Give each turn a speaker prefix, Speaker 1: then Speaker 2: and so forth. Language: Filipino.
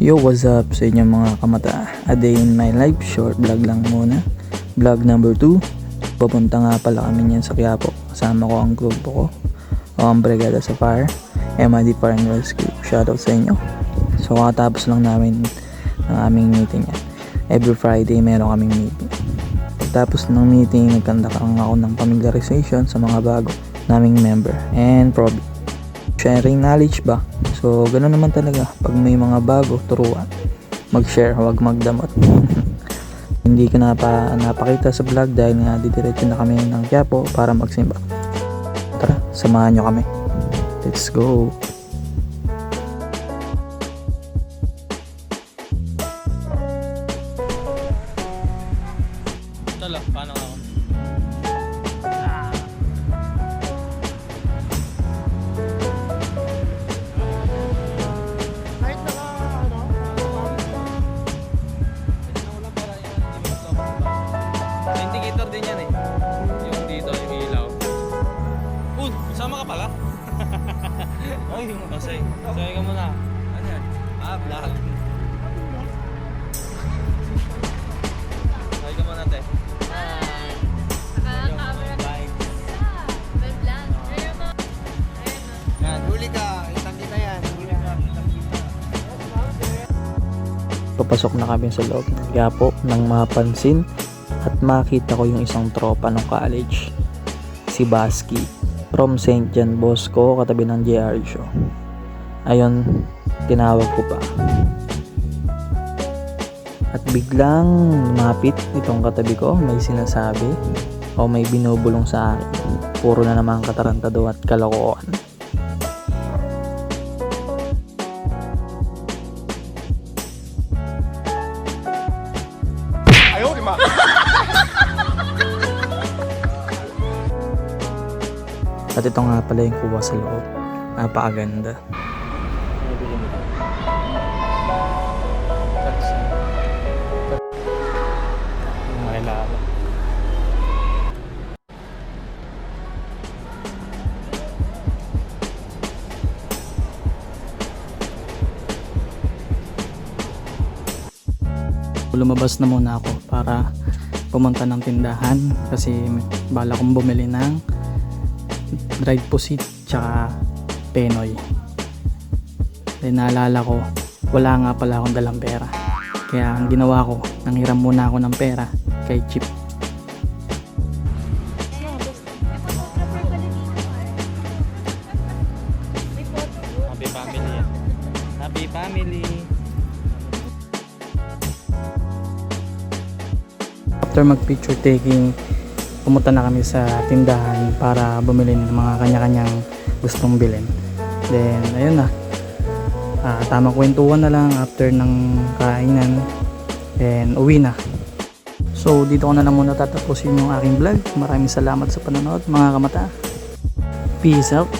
Speaker 1: Yo, what's up sa inyo mga kamata? A day in my life, short vlog lang muna. Vlog number 2. Papunta nga pala kami niyan sa Quiapo. Kasama ko ang grupo ko. O ang Brigada sa Fire. MID Fire and Rescue. Shoutout sa inyo. So kakatapos lang namin ng aming meeting yan. Every Friday meron kaming meeting. Pagtapos ng meeting, nagkandak ako ng familiarization sa mga bago naming member. And probably sharing knowledge ba? So, ganoon naman talaga. Pag may mga bago, turuan. Mag-share, huwag magdamot. Hindi ko napakita sa vlog dahil nga didiretso na kami ng Quiapo para magsimba. Tara, samahan nyo kami. Let's go!
Speaker 2: Tala, paano ako? Indicator din yan eh. Yung dito, yung ilaw. Sama ka pala? Ay, masay. Masay ka muna. Ano yan? Vlog. Masay ka muna, te.
Speaker 1: Papasok na kami sa loob ng Quiapo nang mapansin at makita ko yung isang tropa ng college, si Basky from St. John Bosco, katabi ng JR Show. Ayun, tinawag ko pa at biglang lumapit itong katabi ko. May sinasabi o may binubulong sa akin. Puro na naman katarantado at kalokohan. At ito nga pala yung kuha sa loob. Napakaganda.
Speaker 2: Makilala.
Speaker 1: Lumabas na muna ako para pumunta ng tindahan kasi bala kong bumili ng dried pusit tsaka penoy. Then naalala ko, wala nga pala akong dalang pera. Kaya ang ginawa ko, nanghiram muna ako ng pera kay Chip.
Speaker 2: Happy family yan. Happy family.
Speaker 1: After mag picture taking, pumunta na kami sa tindahan para bumili ng mga kanya-kanyang gustong bilhin. Then ayun na, tamang kwentuhan na lang after ng kainan, then uwi na. So dito ko na lang muna tatapusin yung aking vlog. Maraming salamat sa panonood mga kamata. Peace out.